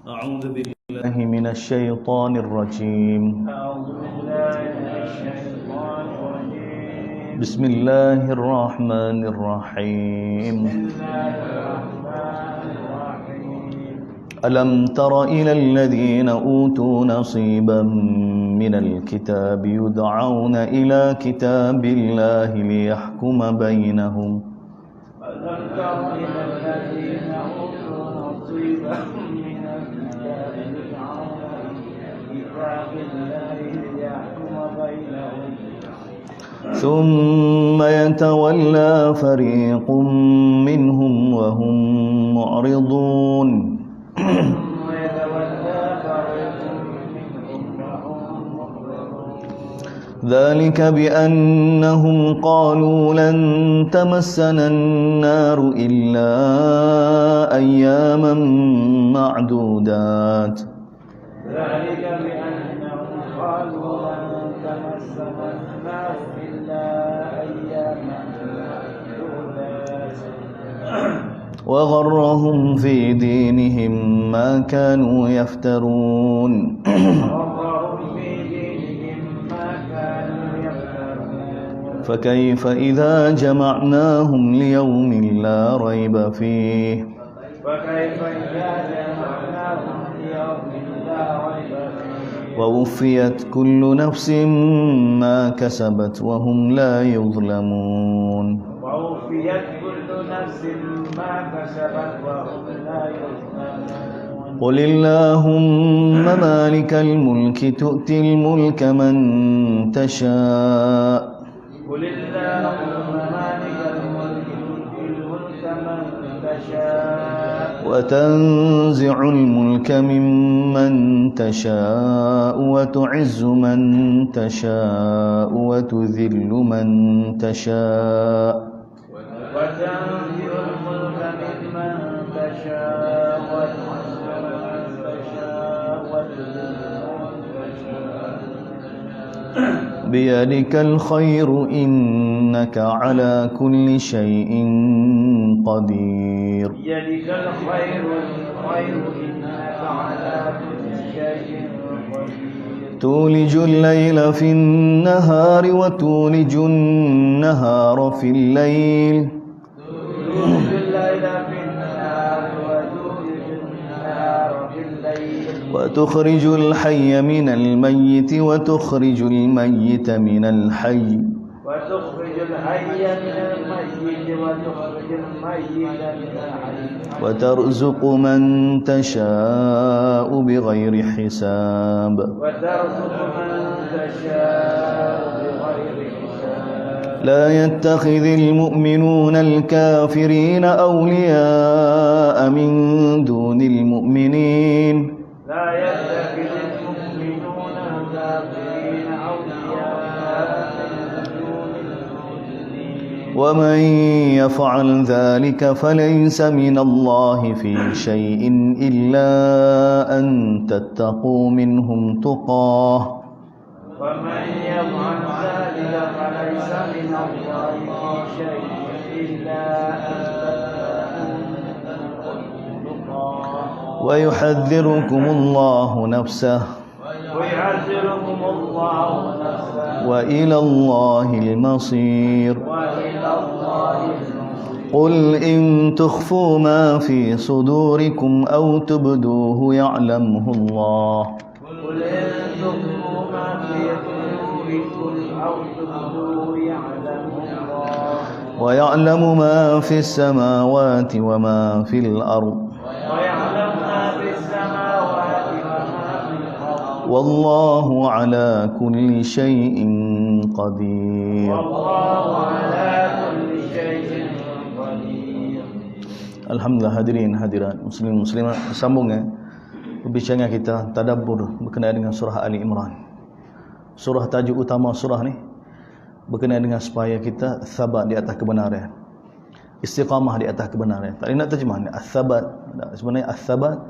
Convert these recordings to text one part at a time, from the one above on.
أعوذ بالله من الشيطان الرجيم. بسم الله الرحمن الرحيم. ألم تر إلى الذين أوتوا نصيبا من الكتاب يدعون إلى كتاب الله ليحكم بينهم. ألم تر إلى الذين أوتوا نصيبا من الكتاب يدعون إلى كتاب الله ليحكم بينهم ثم يتولى فريق منهم وهم معرضون. ذلك بأنهم قالوا لن تمسنا النار إلا أياما معدودات. ذلك بأنهم قالوا لن تمسنا النار إلا أياما معدودات وغرهم في دينهم ما كانوا يفترون. فكيف إذا جمعناهم ليوم لا ريب فيه. ووفيت كل نفس ما كسبت وهم لا يظلمون. قل اللهم مالك الملك تؤتي الملك من تشاء وتنزع الملك ممن تشاء وتعز من تشاء وتذل من تشاء بيدك الخير إنك على كل شيء قدير. بيدك الخير إنك على كل شيء قدير. تولج الليل في النهار وتولج النهار في الليل وتخرج الحي من الميت وتخرج الميت من الحي وترزق من تشاء بغير حساب. لا يتخذ المؤمنون الكافرين أولياء من دون المؤمنين. ومن يفعل ذلك فليس من الله في شيء إلا أن تتقوا منهم تقاه. ومن يفعل ذلك فليس من الله في شيء إلا أن تتقوا منهم تقاه. ويحذركم الله نفسه وإلى الله المصير. قل إن تخفوا ما في صدوركم أو تبدوه يعلمه الله. ويعلم ما في السماوات وما في الأرض. والله على كل شيء قدير. Alhamdulillah, hadirin hadirat muslimin muslimat, sambung pembicaraan kita tadabbur berkenaan dengan surah Ali Imran. Surah tajuk utama surah ni berkenaan dengan supaya kita sabat di atas kebenaran, istiqamah di atas kebenaran. Tak nak terjemah ni as-sabat, sebenarnya as-sabat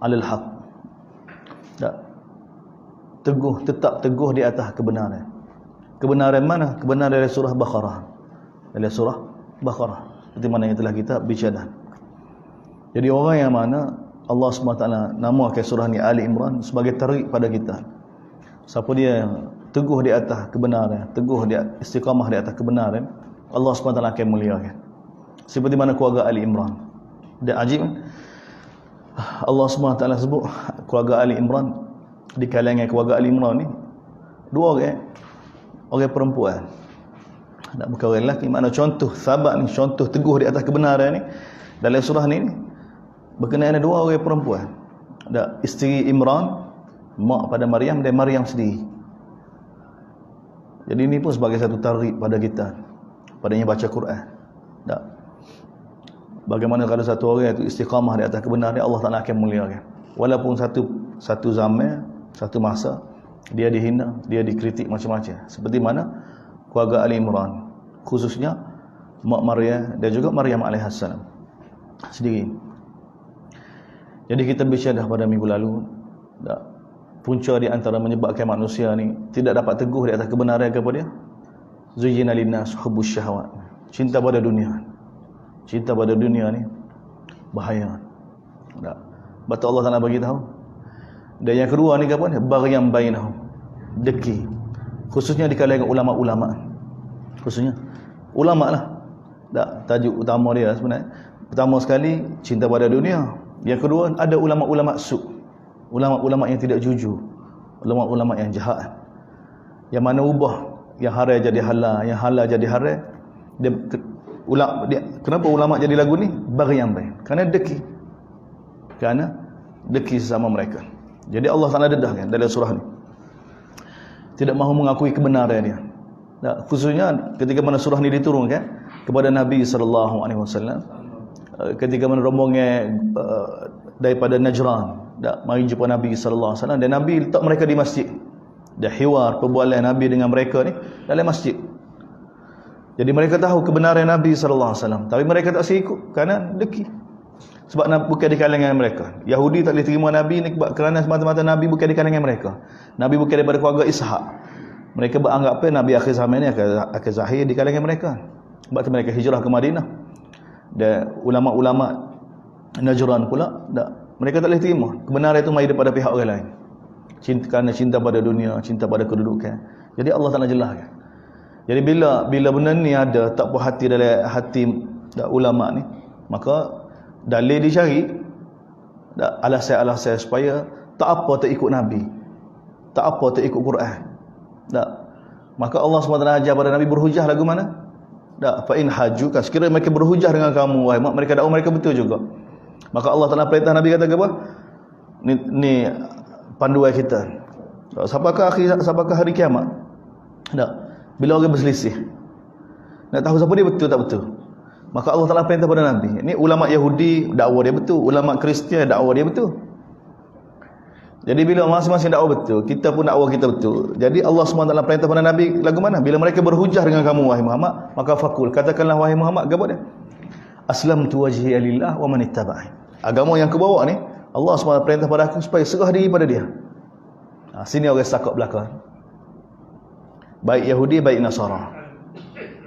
alal haq. Tak teguh, tetap teguh di atas kebenaran. Kebenaran mana? Kebenaran dari surah Baqarah. Dari surah Baqarah, seperti mana yang telah kita bincangkan. Jadi orang yang mana Allah SWT namakan surah ni Ali Imran sebagai tarik pada kita. Siapa dia teguh di atas kebenaran, teguh di istiqamah di atas kebenaran, Allah SWT akan muliakan. Seperti mana keluarga Ali Imran. Dia ajib. Allah SWT sebut keluarga Ali Imran, di kalangan keluarga Ali Imran ni 2 orang perempuan. Tak bukan orang lelaki. Mana contoh sahabat ni, contoh teguh di atas kebenaran ni dalam surah ni berkenaan 2 orang perempuan. Ada isteri Imran, mak pada Maryam, dan Maryam sendiri. Jadi ini pun sebagai satu tarik pada kita, padanya baca Quran. Tak. Bagaimana kalau satu orang itu istiqamah di atas kebenaran, Allah Taala akan muliakan. Walaupun satu zaman, satu masa dia dihina, dia dikritik macam-macam. Seperti mana keluarga Ali Imran, khususnya mak Maryam dan juga Maryam alaihissalam sendiri. Jadi kita bersyahdah pada minggu lalu, tak, punca di antara menyebabkan manusia ni tidak dapat teguh di atas kebenaran kepada dia, zuyyina linnas hubbus syahawat, cinta pada dunia. Cinta pada dunia ni bahaya. Tak. Betul Allah Taala bagi tahu. Dan yang kedua ni apa ni? Baghyan bainahum, deki. Khususnya di kalangan ulama-ulama. Khususnya ulama lah. Tak, tajuk utama dia sebenarnya. Pertama sekali cinta pada dunia. Yang kedua ada ulama-ulama su'. Ulama-ulama yang tidak jujur. Ulama-ulama yang jahat. Yang mana ubah yang haram jadi halal, yang halal jadi haram. Kenapa ulama jadi lagu ni? Baghyan bain. Kerana deki. Kerana deki sesama mereka. Jadi Allah Taala dedahkan dalam surah ni. Tidak mahu mengakui kebenaran dia. Tak, khususnya ketika mana surah ni diturunkan kepada Nabi sallallahu alaihi wasallam, ketika mana rombongan daripada Najran mari jumpa Nabi sallallahu alaihi wasallam, dan Nabi letak mereka di masjid. Dan hiwar perbualan Nabi dengan mereka ni dalam masjid. Jadi mereka tahu kebenaran Nabi sallallahu alaihi wasallam, tapi mereka tak ikut kerana deki. Sebab bukan di kalangan mereka. Yahudi tak boleh terima Nabi ni kerana semata-mata Nabi bukan di kalangan mereka. Nabi bukan daripada keluarga Ishak. Mereka beranggap Nabi akhir zaman ni akan zahir di kalangan mereka. Sebab tu mereka hijrah ke Madinah. Dan ulama-ulama Najran pula mereka tak boleh terima kebenaran itu mai daripada pihak orang lain. Kerana cinta pada dunia, cinta pada kedudukan. Jadi Allah Taala jelaskan. Jadi bila benda ni ada tak puas hati dalam hati ulama ni, maka dalil dicari, alasan-alasan supaya tak apa tak ikut Nabi, tak apa tak ikut Quran. Tak. Maka Allah SWT ajar pada Nabi berhujah lagu mana? Tak. Fa in haju, sekiranya mereka berhujah dengan kamu, wahai mereka dakwa mereka betul juga. Maka Allah Taala perintah Nabi kata apa? Ni panduan kita. Siapakah hari kiamat? Tak. Bila orang berselisih, nak tahu siapa dia betul tak betul, maka Allah Taala perintah pada Nabi. Ini ulama Yahudi dakwah dia betul, ulama Kristian dakwah dia betul. Jadi bila masing-masing dakwah betul, kita pun dakwah kita betul. Jadi Allah SWT perintah pada Nabi lagu mana? Bila mereka berhujah dengan kamu wahai Muhammad, maka fakul, katakanlah wahai Muhammad, apa dia? Aslamtu wajhiya lillah wa man ittaba'ani. Agama yang aku bawa ni, Allah SWT perintah pada aku supaya serah diri pada dia. Sini orang sakak belakang. Baik Yahudi, baik Nasara.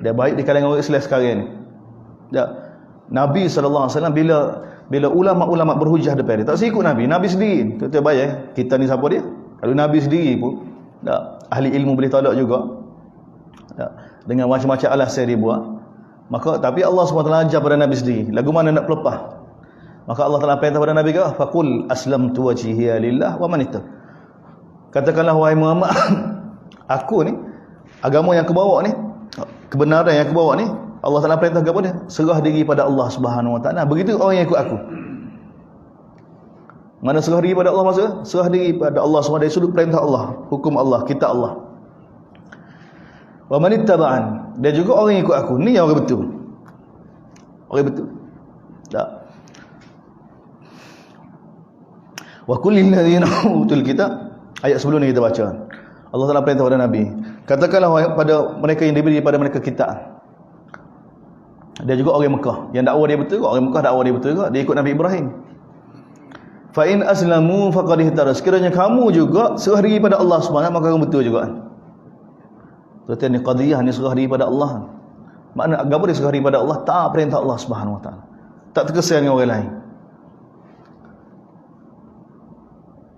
Dia baik di kalangan orang Islam sekarang ni. Nabi SAW bila ulama-ulama berhujah depan dia, tak ikut Nabi. Nabi sendiri, kita bayar, kita ni siapa dia? Kalau Nabi sendiri pun ahli ilmu boleh tolak juga, dengan macam-macam alasan dia buat. Maka tapi Allah SWT ajar pada Nabi sendiri lagu mana nak pelepah. Maka Allah Taala perintah pada Nabi kata, faqul aslamtu wajhiya lillah wa man ittab. Katakanlah wahai Muhammad, aku ni agama yang aku bawa ni, kebenaran yang aku bawa ni, Allah Taala perintah kepada dia, serah diri pada Allah Subhanahu Wa Taala. Begitu orang yang ikut aku. Mana serah diri pada Allah maksudnya? Serah diri pada Allah SWT dari sudut perintah Allah, hukum Allah, kitab Allah. Wa man ittaba'an, dan juga orang yang ikut aku. Ni yang orang betul. Orang betul. Tak. Wa kullil ladzina utul kitab, ayat sebelum ni kita baca. Allah Taala perintah pada Nabi, katakanlah pada mereka yang diberi pada mereka kitab. Dia juga orang Mekah yang dakwah dia betul, orang Mekah dakwah dia betul juga, dia ikut Nabi Ibrahim. Fa in aslamu faqad ihtara, sekiranya kamu juga serah diri pada Allah Subhanahu, maka kamu betul juga. Berarti ni qadiyah ni serah diri pada Allah. Makna agama dia serah diri pada Allah, tak perintah Allah Subhanahu Wa Taala, tak terkesan dengan orang lain.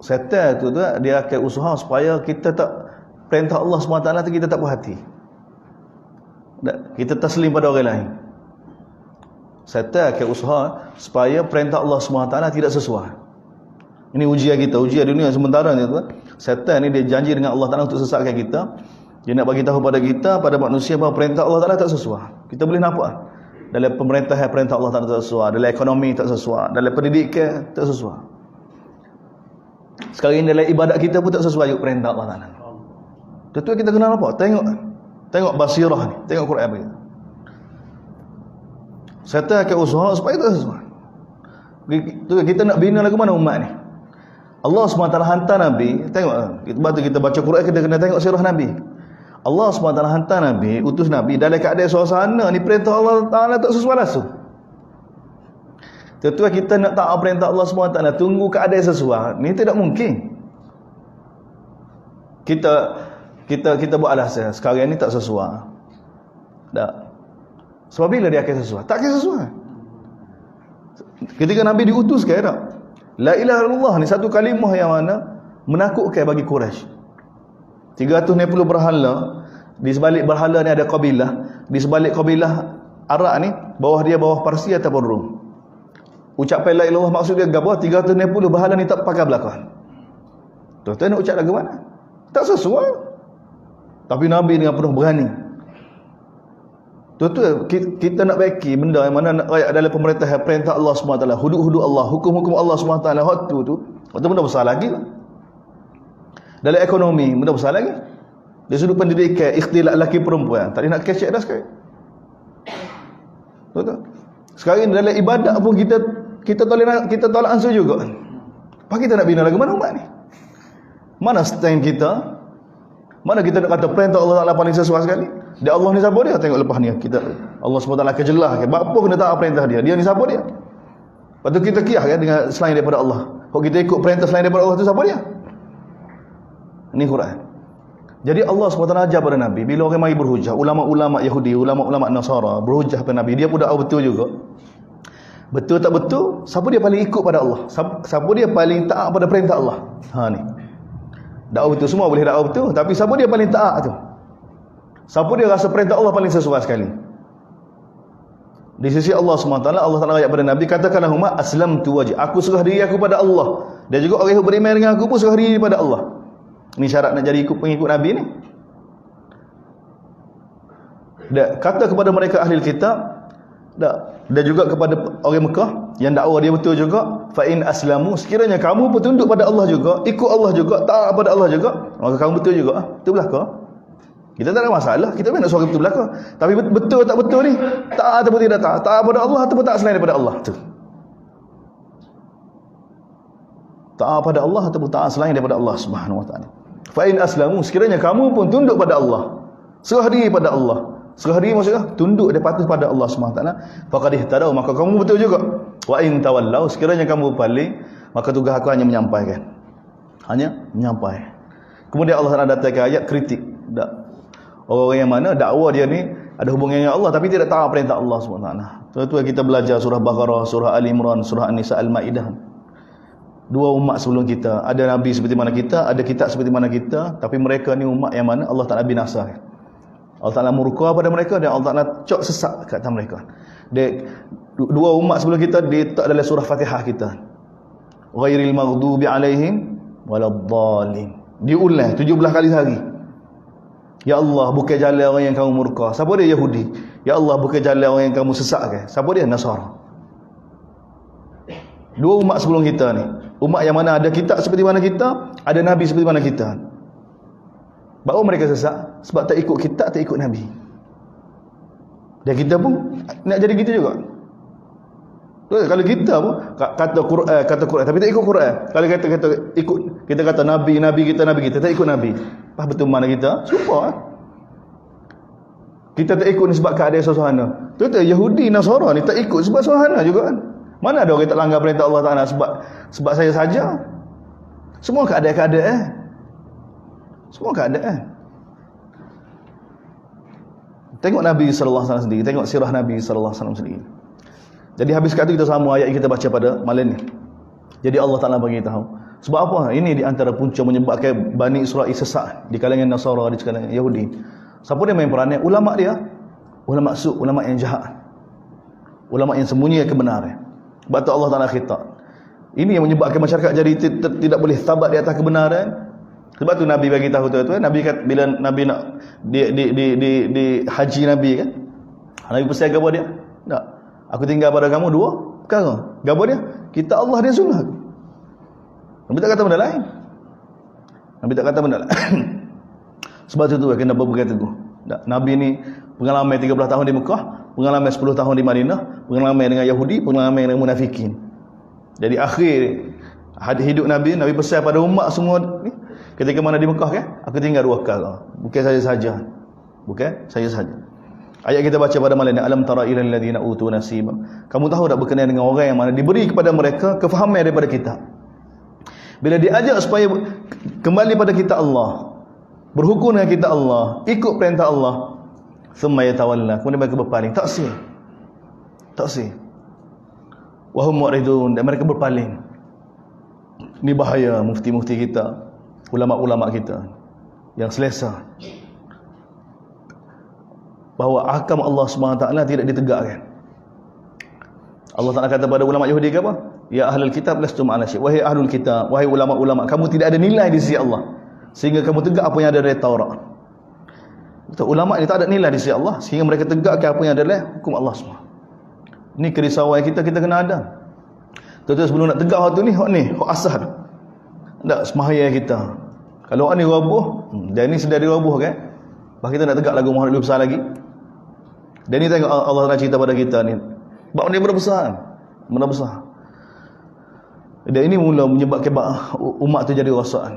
Setan tu dia akan usaha supaya kita tak perintah Allah SWT tu kita tak puas hati. Kita taslim pada orang lain. Setan akan usaha supaya perintah Allah SWT tidak sesuai. Ini ujian kita, ujian dunia sementara ni tu. Setan ni dia janji dengan Allah Taala untuk sesatkan kita. Dia nak bagi tahu pada kita, pada manusia bahawa perintah Allah Taala tak sesuai. Kita boleh nampak dalam pemerintahan perintah Allah Taala tak sesuai, dalam ekonomi tak sesuai, dalam pendidikan tak sesuai. Sekarang ini dalam ibadat kita pun tak sesuai dengan perintah Allah Taala. Tentu kita kena nampak, tengok basirah ni, tengok Quran begini. Setan akan usaha supaya tak sesuai. Kita nak bina lagu mana umat ni? Allah SWT hantar Nabi. Tengok, sebab tu kita baca Quran, kita kena tengok sirah Nabi. Allah SWT hantar Nabi, utus Nabi dalam keadaan suasana ni perintah Allah Ta'ala tak sesuai langsung. Tentu kita nak taat perintah Allah SWT, tunggu keadaan sesuai, ni tidak mungkin. Kita buat alasan sekarang ni tak sesuai. Tak. Sebab bila dia akan sesuai? Tak akan sesuai. Ketika Nabi diutuskan tak? La ilaha illallah ni satu kalimah yang mana menakutkan bagi Quraisy. 360 berhala, di sebalik berhala ni ada kabilah, di sebalik kabilah Arab ni bawah Parsi ataupun Rom. Ucapan la ilaha illallah maksud dia apa? 360 berhala ni tak pakai belakang. Tuan-tuan nak ucap lagu mana? Tak sesuai. Tapi Nabi dengan penuh berani. Tuan-tuan, kita nak baiki benda yang mana nak rakyat dalam pemerintahan perintah Allah SWT, hudud-hudud Allah, hukum-hukum Allah SWT, waktu tu benda besar lagi lah. Dalam ekonomi benda besar lagi. Dari sudut pendidikan, ikhtilat lelaki perempuan, tak boleh nak kecek dah sekarang. Betul? Sekarang dalam ibadat pun kita tolak ansur juga. Apa kita nak bina lagi mana umat ni? Mana stand kita? Mana kita nak kata perintah Allah Taala paling sesuai sekali? Dia Allah ni siapa dia? Tengok lepas ni kita Allah SWT akan jelaskan apa kena taat perintah dia. Dia ni siapa dia? Lepas tu kita kiyah kan dengan selain daripada Allah. Kalau kita ikut perintah selain daripada Allah tu siapa dia? Ini Quran. Jadi Allah SWT ajar pada Nabi, bila orang mari berhujah, ulama-ulama Yahudi, ulama-ulama Nasara berhujah pada Nabi, dia pun dah betul juga. Betul tak betul, siapa dia paling ikut pada Allah? Siapa dia paling taat pada perintah Allah? Ha ni. Dakwah betul, semua boleh dakwah betul, tapi siapa dia paling taat tu? Siapa dia rasa perintah Allah paling sesuai sekali? Di sisi Allah SWT, Allah Ta'ala ayat pada Nabi, katakanlah umat, aslamtu wajhi, aku serah diri aku pada Allah. Dan juga orang yang beriman dengan aku pun serah diri pada Allah. Ini syarat nak jadi pengikut Nabi ni. Dan kata kepada mereka ahli kitab, dan juga kepada orang Mekah yang dakwah dia betul juga, fa in aslamu, sekiranya kamu bertunduk pada Allah juga, ikut Allah juga, taat pada Allah juga, maka kamu betul juga. Betul belaka? Kita tak ada masalah, kita nak suara betul belaka. Tapi betul tak betul ni, taat ataupun tidak taat, taat pada Allah ataupun tak selain daripada Allah tu. Taat pada Allah ataupun taat selain daripada Allah Subhanahu wa taala. Fa in aslamu, sekiranya kamu pun tunduk pada Allah, serah diri pada Allah. Serah diri maksudnya tunduk dan patuh pada Allah SWT, faqad ihtadaw, maka kamu betul juga. Wa in tawallau, sekiranya kamu paling, maka tugas aku hanya menyampaikan. Hanya menyampaikan. Kemudian Allah Taala datangkan ayat kritik. Orang yang mana dakwah dia ni ada hubungan dengan Allah tapi tidak taat perintah Allah SWT. Tuan-tuan, kita belajar surah Baqarah, surah Ali Imran, surah An-Nisa, Al-Maidah. Dua umat sebelum kita, ada nabi seperti mana kita, ada kitab seperti mana kita, tapi mereka ni umat yang mana Allah Taala binasakan. Allah Ta'ala murka pada mereka dan Allah Ta'ala cok sesak kat atas mereka. Dua umat sebelum kita diletak dalam surah Fatihah kita. Ghairil maghdubi alaihim waladdallin. Diulang 17 kali sehari. Ya Allah, bukan jalan orang yang kamu murka. Siapa dia? Yahudi. Ya Allah, bukan jalan orang yang kamu sesatkan. Siapa dia? Nasara. Dua umat sebelum kita ni. Umat yang mana ada kitab seperti mana kita, ada nabi seperti mana kita. Baru mereka sesat sebab tak ikut kitab, tak ikut Nabi. Dan kita pun nak jadi gitu juga. Kalau kita pun kata Quran tapi tak ikut Quran. Kalau kata ikut, kita kata Nabi kita tak ikut Nabi. Apa betul mana kita? Sumpah. Kita tak ikut ni sebab keadaan suasana. Tu Yahudi Nasara ni tak ikut sebab suasana juga kan. Mana ada orang tak langgar perintah Allah Taala sebab saya saja. Semua keadaan. Semua keadaan. Tengok Nabi sallallahu alaihi wasallam sendiri, tengok sirah Nabi sallallahu alaihi wasallam sendiri. Jadi habis kata kita sama ayat yang kita baca pada malam ni. Jadi Allah Taala bagi tahu, Sebab apa? Ini di antara punca menyebabkan Bani Israel sesat di kalangan Nasara, di kalangan Yahudi. Siapa dia main peranan? Ulama dia, ulama su, ulama yang jahat, ulama yang sembunyi kebenaran. Sebab tu Allah Taala khitab. Ini yang menyebabkan masyarakat jadi tidak boleh sabar di atas kebenaran. Sebab tu Nabi bagi tahu tu, Nabi kata bila Nabi nak di haji Nabi kan, Nabi pesan apa dia? Tak. Aku tinggal pada kamu dua perkara. Apa dia? Kita Allah dia sunnah. Nabi tak kata benda lain. Nabi tak kata benda lain. Sebab tu kena berpegang teguh. Nabi ni pengalaman 13 tahun di Mekah, pengalaman 10 tahun di Madinah, pengalaman dengan Yahudi, pengalaman dengan munafikin. Jadi akhir hidup Nabi pesan pada umat semua ni, ketika mana di Mekah kan, aku tinggal dua perkara. Bukan saya saja. Bukan saya saja. Ayat kita baca pada malam ni, alam tara ilal ladina utu nasiba. Kamu tahu tak berkenaan dengan orang yang mana diberi kepada mereka kefahaman daripada kitab. Bila diajak supaya kembali pada kitab Allah, berhukum dengan kitab Allah, ikut perintah Allah, thumma yatawalla, kemudian mereka berpaling. Tak sih. Tak sih. Wa hum mu'ridun, dan mereka berpaling. Ini bahaya mufti-mufti kita, ulama-ulama kita yang selesa bahawa ahkam Allah SWT tidak ditegakkan. Allah Ta'ala kata pada ulama Yahudi ke apa? Ya ahlul kitab lastum ala syai'. Wahai ahlul kitab, wahai ulama-ulama, kamu tidak ada nilai di sisi Allah sehingga kamu tegak apa yang ada dari Taurat. Betul, ulama ni tak ada nilai di sisi Allah sehingga mereka tegakkan apa yang ada dalam hukum Allah SWT. Ini kerisauan kita kena ada. Tentu sebelum nak tegak hak tu ni, hak asal. Tak semahaya kita. Kalau hak ni roboh, dan ni sedar diroboh kan? Bah kita nak tegak lagu Muhammad lebih besar lagi. Dan ni tengok Allah nak cerita pada kita ni. Bab ni benda besar. Benda besar. Dan ini mula menyebabkan umat tu jadi rosak.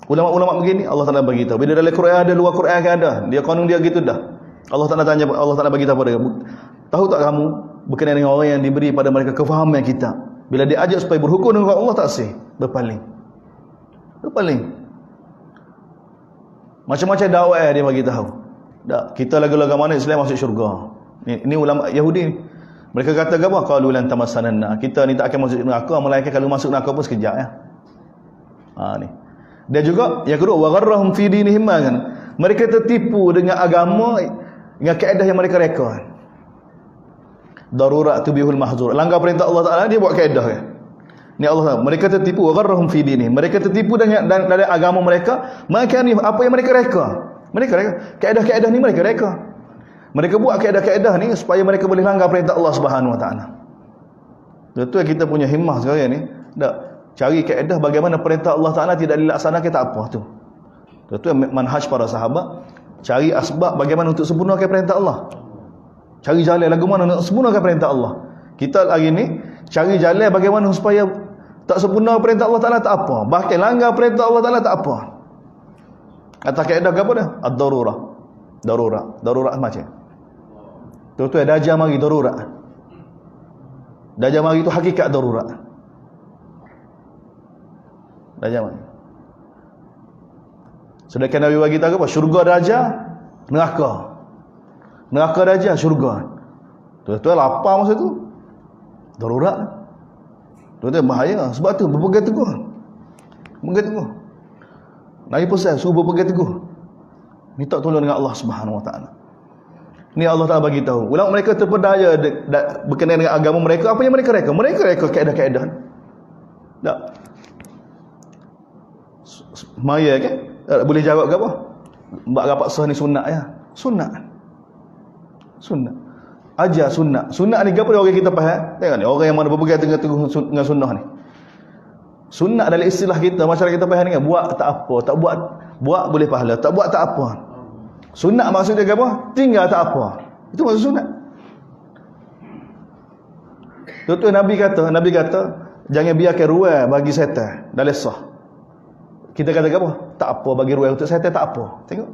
Ulama-ulama begini Allah Taala bagi tahu. Bila dalam Quran ada, luar Quran kan ada. Dia kanun dia gitu dah. Allah Taala bagi tahu pada dia. Tahu tak kamu berkenaan dengan orang yang diberi pada mereka kefahaman kitab. Bila dia ajak supaya berhukum dengan Allah tak sih, berpaling. Macam-macam dakwah dia bagi tahu. Tak, kita lagu-lagu mana Islam masuk syurga. Ini ulama Yahudi ni. Mereka kata apa? Qalu lan tamassanna. Kita ni tak akan masuk neraka, melainkan kalau masuk neraka pun sekejap ya. Ni. Dan juga yang kedua, wa gharrahum fi dinihim kan. Mereka tertipu dengan agama, dengan kaedah yang mereka reka. Darurat tubihul mahzur. Langgar perintah Allah Taala, dia buat kaedah kan. Ni Allah, mereka tertipu, wa gharrahum fi dinihim. Mereka tertipu dengan dalam agama mereka, maka ni apa yang mereka reka. Mereka reka. Kaedah-kaedah ni mereka reka. Mereka buat kaedah-kaedah ni supaya mereka boleh langgar perintah Allah Subhanahu Wa Taala. Betul kita punya himmah sekarang ni, tak cari kaedah bagaimana perintah Allah Taala tidak dilaksanakan, tak apa tu. Betul manhaj para sahabat, cari asbab bagaimana untuk sempurnakan perintah Allah. Cari jalan lagu mana untuk sempurnakan perintah Allah. Kita hari ni cari jalan bagaimana supaya tak sempurna perintah Allah Taala, tak apa. Bahkan langgar perintah Allah Taala, tak apa. Kata kaedah apa dah? Ad-darurah. Darurat macam. Tu dajjal mari darurat. Dajjal mari itu hakikat darurat. Dajjal mari. Sedangkan Nabi bagi tahu apa? Syurga dajjal, neraka. Neraka dajjal, syurga. Tu lapar masa tu. Darurat. Tu bahaya. Sebab tu berpegang teguh. Berpegang teguh. Nabi pesan suruh berpegang teguh. Minta tolong dengan Allah Subhanahu Wa Taala. Ni Allah Taala bagi tahu. Ulama mereka terpedaya berkenaan dengan agama mereka. Apa yang mereka reka? Mereka reka kaedah-kaedah. Tak. Maya kan? Boleh jawab ke apa? Mbak rapat sah ni sunat ya. Sunat. Ajar sunat. Sunat ni apa orang kita faham? Tengok ni orang yang mana berpegang teguh dengan sunnah ni. Sunat dalam istilah kita, masyarakat kita faham dengan buat tak apa, tak buat boleh pahala, tak buat tak apa. Sunat maksudnya apa? Tinggal tak apa. Itu maksud sunat. Betul Nabi kata jangan biarkan ruang bagi syaitan dalam sah. Kita kata apa? Tak apa bagi ruang untuk syaitan, tak apa. Tengok.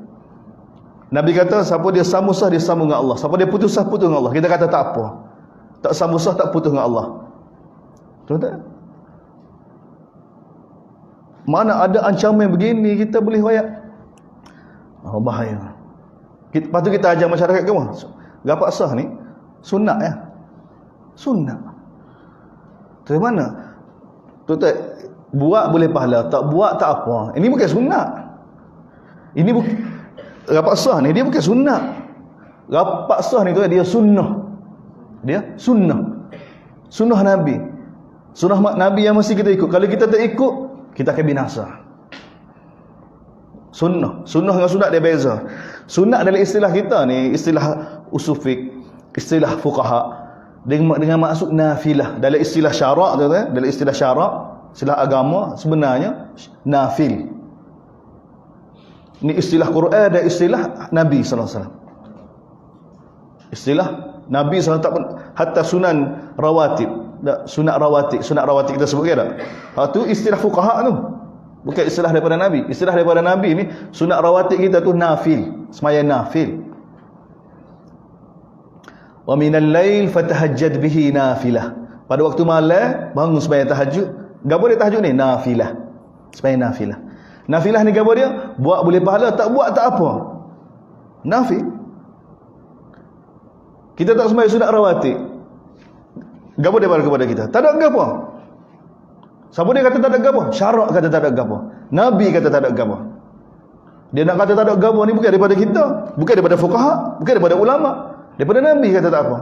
Nabi kata siapa dia sambung sah, dia sambung dengan Allah. Siapa dia putus sah, putus dengan Allah. Kita kata tak apa. Tak sambung sah, tak putus dengan Allah. Betul tak? Mana ada ancaman begini kita boleh royak. Bahaya. Lepas tu kita ajar masyarakat ke mana? Rapat sah ni sunat ya. Sunat. Dari mana? Tu Buat boleh pahala, tak buat tak apa. Ini bukan sunat. Ini rapat sah ni dia bukan sunat. Rapat sah ni tu dia sunnah. Dia sunnah. Sunnah Nabi. Sunnah Nabi yang mesti kita ikut. Kalau kita tak ikut, kita akan binasa. Sunnah dengan sunat dia beza. Sunat dalam istilah kita ni, istilah usul fiqh, istilah fuqaha, dengan maksud nafilah. Dalam istilah syarak tu, dalam istilah syarak, istilah agama sebenarnya nafil. Ini istilah Quran dan istilah Nabi sallallahu alaihi wasallam. Istilah Nabi sallallahu alaihi wasallam, hatta sunan rawatib. Sunat rawatib kita sebut ke tak? Itu istilah fuqaha tu. Bukan istilah daripada Nabi. Istilah daripada Nabi ni, sunat rawatib kita tu nafil, sembahyang nafil. Wa minal lail fatahajjad bihi nafilah. Pada waktu malam bangun sembahyang tahajud. Gapo dia tahajud ni? Nafilah. Sembahyang nafilah. Nafilah ni gapo dia? Buat boleh pahala, tak buat tak apa. Nafil. Kita tak sembahyang sunat rawatib. Gapo dia balik kepada kita? Tak ada gapo. Siapa dia kata tak ada gapo? Syarak kata tak ada gapo. Nabi kata tak ada gapo. Dia nak kata tak ada gapo ni bukan daripada kita, bukan daripada fuqaha, bukan daripada ulama, daripada Nabi kata tak apa.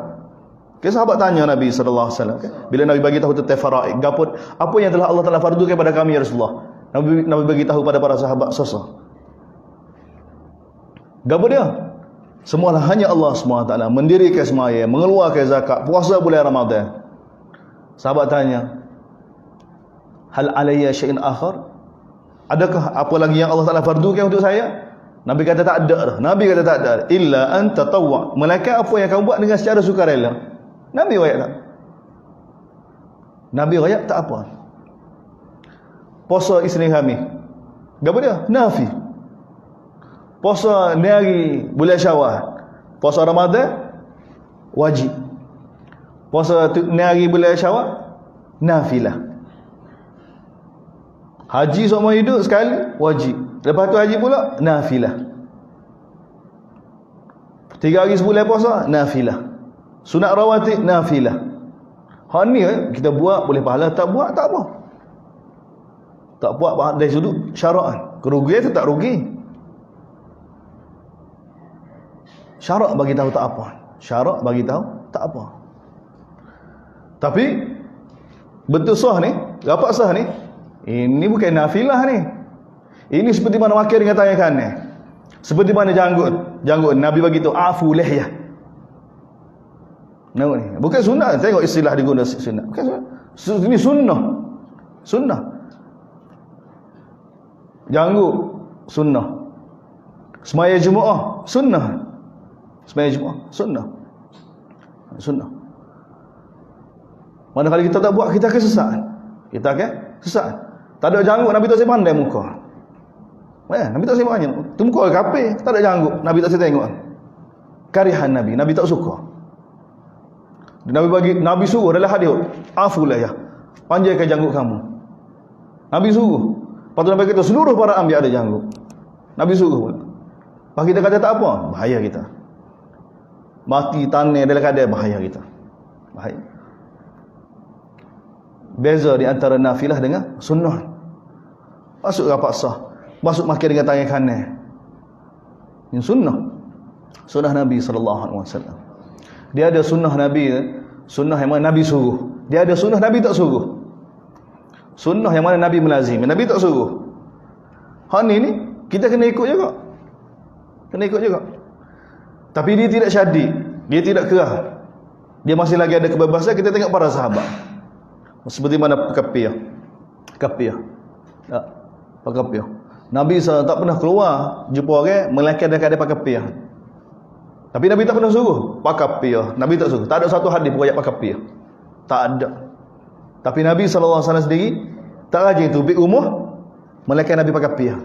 Okay, sahabat tanya Nabi sallallahu alaihi wasallam, okay? Bila Nabi bagi tahu tentang faraid, gapo apa yang telah Allah Taala fardukan kepada kami ya Rasulullah. Nabi bagi tahu pada para sahabat sasa. Gapo dia? Semualah hanya Allah SWT mendirikan sembahyang, mengeluarkan zakat, puasa bulan Ramadan. Sahabat tanya, hal alayya syai'in akhar? Adakah apa lagi yang Allah Taala fardukan untuk saya? Nabi kata tak ada dah. Nabi kata tak ada. Illa an tatawwa. Melainkan apa yang kamu buat dengan secara sukarela. Nabi royak tak? Nabi royak tak apa. Puasa Isnin Khamis. Gapo dia? Nafi. Puasa ni hari bulan Syawal. Puasa Ramadan wajib. Puasa ni hari bulan Syawal nafilah. Haji seumur hidup sekali wajib. Lepas tu haji pula nafilah. 3 hari sebulan puasa nafilah. Sunat rawatib nafilah. Hak ni kita buat boleh pahala, tak buat tak apa. Tak buat dari sudut syara'an. Kerugian tu tak rugi. Syarak bagi tahu tak apa. Syarak bagi tahu tak apa. Tapi betul sah ni, rapat sah ni, ini bukan nafilah ni. Ini seperti mana wakil dengan tangan kanan. Seperti mana janggut. Janggut Nabi bagi tahu afu lihyah. Nampak ni. Bukan sunat. Tengok istilah digunakan sunat. Bukan sunat. Ini sunnah. Sunnah. Janggut sunnah. Sembahyang Jumaat sunnah. Sembahyang Jumaat sunnah. Sunnah. Manakala kita tak buat, kita akan sesat. Kita akan sesat. Tak ada janggut, Nabi tak pandai muka. Nabi tak pandai. Tu muka kafir, tak ada janggut, Nabi tak tengok. Karihan Nabi tak suka. Nabi suruh dalam hadis, afulah ya. Panjangkan janggut kamu. Nabi suruh. Patut Nabi kata seluruh para anbiya ada janggut. Nabi suruh pula. Pak kita kata tak apa, bahaya kita. Mati tanah dalam keadaan bahaya kita. Bahaya. Beza di antara nafilah dengan sunnah. Masuk rapat sah, masuk makin dengan tangan kanan. Ini sunnah. Sunnah Nabi SAW. Dia ada sunnah Nabi, sunnah yang mana Nabi suruh. Dia ada sunnah Nabi tak suruh. Sunnah yang mana Nabi melazim, Nabi tak suruh. Hak ni kita kena ikut juga. Kena ikut juga. Tapi dia tidak syadid, dia tidak kerah. Dia masih lagi ada kebebasan. Kita tengok para sahabat. Seperti mana Pakapiyah. Tak, Pakapiyah. Nabi SAW tak pernah keluar jumpa orang melainkan dekat ada Pakapiyah. Tapi Nabi tak pernah suruh Pakapiyah. Nabi tak suruh. Tak ada satu hadis pun ayat Pakapiyah. Tak ada. Tapi Nabi SAW sendiri tak rajin tu bik umur melainkan Nabi Pakapiyah.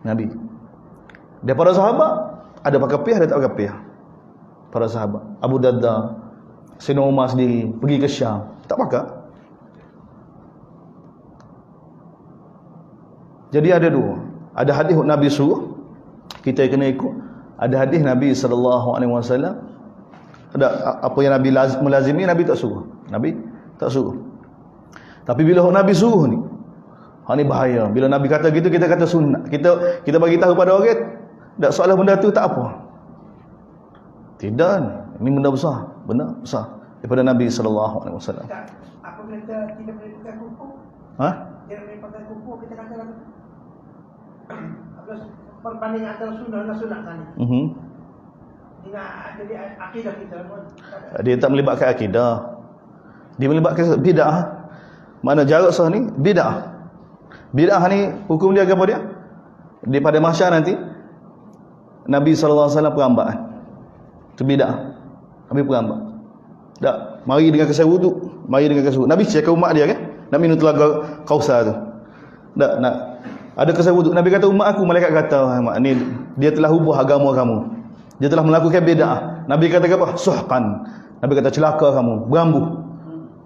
Nabi. Daripada sahabat ada Pakapiyah, ada tak Pakapiyah. Para sahabat Abu Darda, Sayyidina Umar sendiri pergi ke Syam, tak pakai. Jadi ada dua. Ada hadis Nabi suruh, kita kena ikut. Ada hadis Nabi SAW, ada apa yang Nabi melazimi, Nabi tak suruh. Nabi tak suruh. Tapi bila Nabi suruh ni, ni bahaya. Bila Nabi kata gitu, kita kata sunnah. Kita bagi tahu pada orang, tak soalan benda tu tak apa. Tidak, ini benda besar, daripada Nabi sallallahu alaihi wasallam. Apa kata kita boleh pakai kuku? Dia boleh pakai kuku, kita kata perbandingan antara sunnah dan sunat tadi. Jadi akidah kita pun. Dia tak melibatkan akidah. Dia melibatkan bid'ah. Mana jarak sah ni bid'ah. Bid'ah ni hukum dia apa dia? Di pada mahsyar nanti Nabi sallallahu alaihi wasallam perambaan. Itu bid'ah. Nabi perambak. Tak, mari dengan kesal wuduk, Nabi cakap umat dia kan, nak minum telaga Kausar tu. Tak, nak ada kesal wuduk. Nabi kata umat aku, malaikat kata, "Mak ni dia telah ubah agama kamu. Dia telah melakukan bid'ah." Nabi kata apa? Suhqan. Nabi kata celaka kamu, berambuh.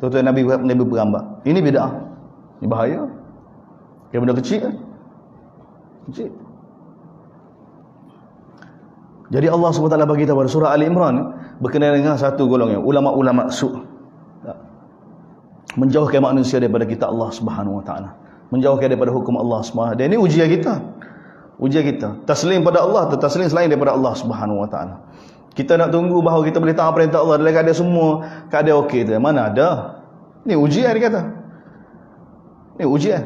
Tuan-tuan Nabi berambak. Ini bid'ah. Ini bahaya. Dia benda kecil. Kecil. Jadi Allah SWT bagi tahu pada surah Ali Imran berkenaan dengan satu golongan ulama-ulama su', menjauhkan manusia daripada kita Allah Subhanahu Wa Taala, menjauhkan daripada hukum Allah Subhanahu. Dan ini ujian kita. Taslim pada Allah atau taslim selain daripada Allah Subhanahu Wa Taala. Kita nak tunggu bahawa kita boleh taat perintah Allah dalam keadaan semua keadaan okey tu. Mana ada? Ini ujian dia kata. Ini ujian.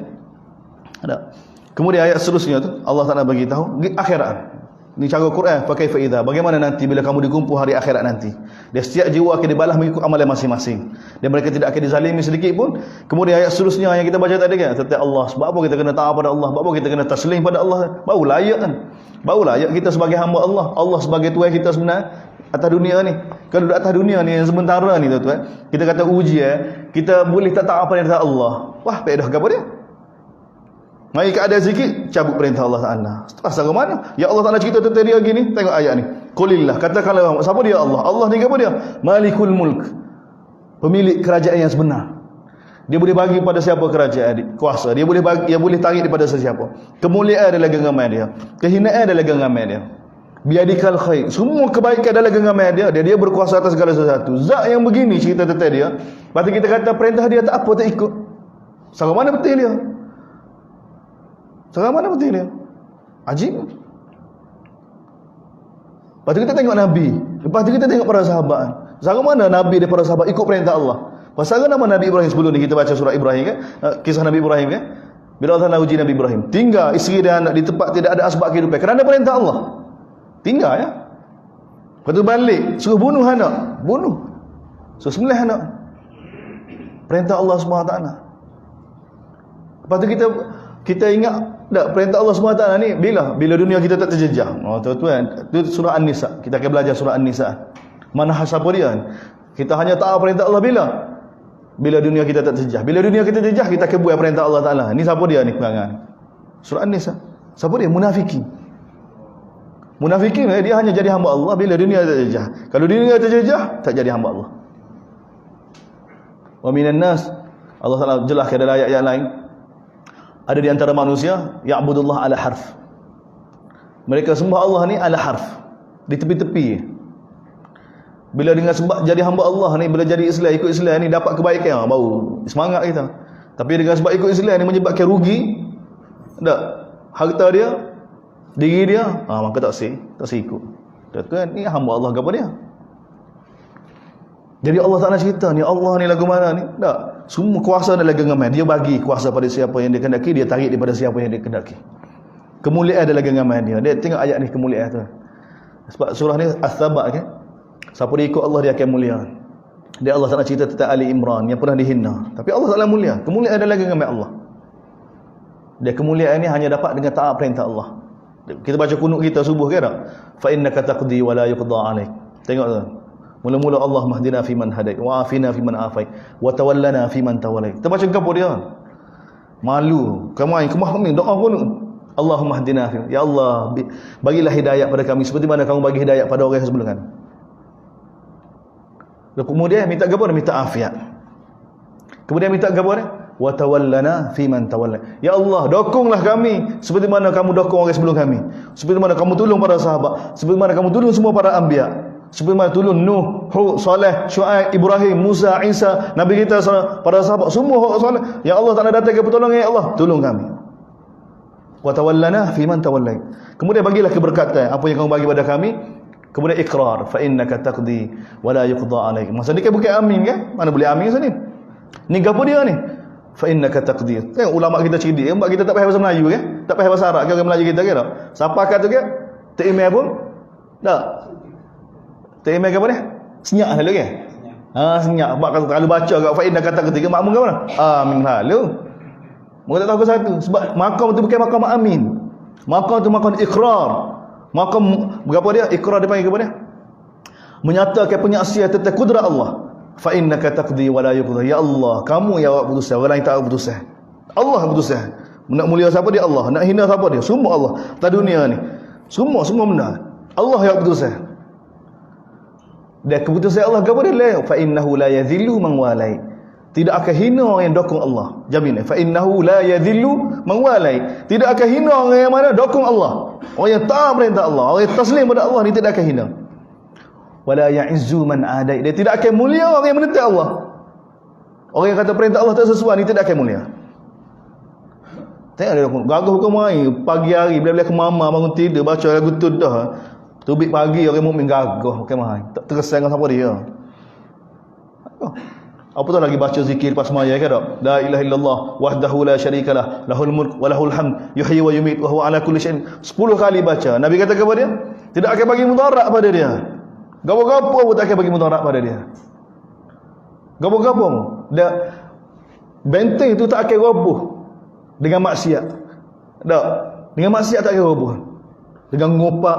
Ada. Kemudian ayat seterusnya tu Allah Taala bagi tahu akhirat. Ini cara Quran, pakai faedah. Bagaimana nanti bila kamu dikumpul hari akhirat nanti? Dia setiap jiwa akan dibalas mengikut amalan masing-masing. Dan mereka tidak akan dizalimi sedikit pun. Kemudian ayat seterusnya yang kita baca tadi kan, tentang Allah. Sebab apa kita kena taat pada Allah? Sebab apa kita kena taslim pada Allah? Baru layak kan? Baru layak kita sebagai hamba Allah. Allah sebagai Tuhan kita sebenar atas dunia ni. Kalau di atas dunia ni yang sementara ni tuan-tuan, kita kata ujian, kita boleh tak taat perintah Allah. Wah, faedah apa dia? Mari keadaan sikit, cabut perintah Allah Ta'ala. Asal ke mana? Ya Allah Ta'ala cerita tentang dia gini. Tengok ayat ni. Qulillah, katakanlah, siapa dia Allah? Allah ni apa dia? Malikul Mulk. Pemilik kerajaan yang sebenar. Dia boleh bagi pada siapa kerajaan, kuasa. Dia boleh bagi, dia boleh tarik daripada sesiapa. Kemuliaan adalah genggaman dia. Kehinaan adalah genggaman dia. Biadikal khair. Semua kebaikan adalah genggaman dia. Dia berkuasa atas segala sesuatu. Zat yang begini cerita tentang dia. Lepas tu kita kata perintah dia tak apa, tak ikut. Sama mana betul dia? Sekarang mana betul dia? Ajib. Lepas tu kita tengok Nabi. Lepas tu kita tengok para sahabat. Sekarang mana Nabi dan para sahabat ikut perintah Allah? Pasal nama Nabi Ibrahim sebelum ni kita baca surah Ibrahim kan? Kisah Nabi Ibrahim kan? Bila Allah uji Nabi Ibrahim, tinggal isteri dan anak di tempat tidak ada asbab kehidupan kerana perintah Allah. Tinggal ya. Lepas tu balik, suruh bunuh anak. Bunuh. Suruh sembelih anak. Perintah Allah SWT. Lepas tu kita ingat tak perintah Allah SWT ni bila dunia kita tak terjejah. Oh tuan-tuan, itu surah An-Nisa. Kita akan belajar surah An-Nisa. Mana siapa dia? Kita hanya tahu perintah Allah bila dunia kita tak terjejah. Bila dunia kita terjejah, kita akan buat perintah Allah Taala. Ni siapa dia ni perangan? Surah An-Nisa. Siapa dia? Munafikin. Munafikin dia hanya jadi hamba Allah bila dunia tak terjejah. Kalau dunia terjejah, tak jadi hamba Allah. Wa minan nas, Allah Taala jelaskan dalam ayat yang lain. Ada di antara manusia ya'budullah ala harf. Mereka sembah Allah ni ala harf, di tepi-tepi. Bila dengan sebab jadi hamba Allah ni, bila jadi Islam, ikut Islam ni dapat kebaikan, baru semangat kita. Tapi dengan sebab ikut Islam ni menyebabkan rugi, tak, harta dia, diri dia, maka tak ikut. Tuan, ni hamba Allah ke apa dia? Jadi Allah Ta'ala cerita ni, Allah ni lagu mana ni? Tak. Semua kuasa adalah genggaman. Dia bagi kuasa pada siapa yang dia kehendaki, dia tarik daripada siapa yang dia kehendaki. Kemuliaan adalah genggaman dia. Dia tengok ayat ni kemuliaan tu. Sebab surah ni As-Sabat kan. Siapa dia ikut Allah dia akan mulia. Dia Allah Ta'ala cerita tentang Ali Imran yang pernah dihina. Tapi Allah Ta'ala mulia. Kemuliaan adalah genggaman Allah. Dia kemuliaan ni hanya dapat dengan taat perintah Allah. Kita baca kunut kita subuh kan tak? Fa innaka taqdi wa la yuqda alaik. Tengok tu. Mula-mula Allah mahdina fiman hadait wa afina fiman afait wa tawallana fiman tawallait. Kita baca apa dia? Malu. Kamu kemah doa pun Allahumma hdina fi. Ya Allah, bagilah hidayah pada kami seperti mana kamu bagi hidayah pada orang yang sebelum kami. Kemudian minta apa? Minta afiat. Kemudian minta apa? Wa tawallana fiman tawallait. Ya Allah, dokonglah kami seperti mana kamu dokong orang sebelum kami. Seperti mana kamu tolong para sahabat, seperti mana kamu tolong semua para anbiya. Seperti mana tolong Nuh, Hud, Saleh, Syuaib, Ibrahim, Musa, Isa, Nabi kita, para sahabat, semua Hud, Saleh. Ya Allah Ta'ala datang ke pertolongan, ya Allah, tolong kami. Wa tawallana fi man tawallait. Kemudian bagilah keberkatan apa yang kamu bagi pada kami. Kemudian ikrar, fa innaka taqdi wa la yuqda alaik. Maksud ni kan bukan amin kan? Mana boleh amin sini? Ni gapo dia ni? Fa innaka taqdi. Tengok ulama kita cerdik, umat kita tak faham bahasa Melayu kan? Tak faham bahasa Arab kan orang Melayu kita kan? Siapa kata tu kan? Tak email pun? Tak. Tak email ke apa ni? Senyap lalu kan? Senyap. Mak kata kalau baca kat fa innaka taqdi ke makmum ke mana? Amin lalu. Mereka tak tahu ke satu. Sebab makam tu bukan makam amin. Makam tu makam ikrar. Makam berapa dia? Ikrar dia panggil apa dia? Menyatakan penyaksian tentang kudrat Allah. Fa innaka taqdi wa la yuqda. Ya Allah, kamu yang awak putuskan, orang lain tak putuskan. Allah putuskan. Nak mulia siapa dia? Allah. Nak hina siapa dia? Semua Allah. Atas dunia ni. Semua benar. Allah yang putuskan. Dan keputusan Allah apa dia? Fa innahu la yadhillu man walai. Tidak akan hina orang yang dokong Allah. Jamin. Fa innahu la yadhillu man walai. Tidak akan hina orang yang mana dokong Allah. Orang yang taat perintah Allah, orang yang taslim pada Allah ni tidak akan hina. Wala ya'izzu man adai. Dia tidak akan mulia orang yang menentang Allah. Orang yang kata perintah Allah tak sesuai ni tidak akan mulia. Tengok dia gagah hukum mai pagi hari bila-bila ke mama bangun tidur baca lagu tu dah. Tubik pagi orang mukmin gagah pakai mai. Tak terkesan dengan siapa dia. Apa tu lagi baca zikir pas semaya ke tak? La ilaha illallah wahdahu la syarikalah lahul mulk wa lahul hamd yuhyi wa yumiit wa huwa ala kulli syai'in. 10 kali baca. Nabi kata kepada dia, tidak akan bagi mudarat pada dia. Gapo-gapo pun tak akan bagi mudarat pada dia. Gapo-gapo. Dia benteng itu tak akan roboh dengan maksiat. Tak. Dengan maksiat tak akan roboh. Dengan ngopak,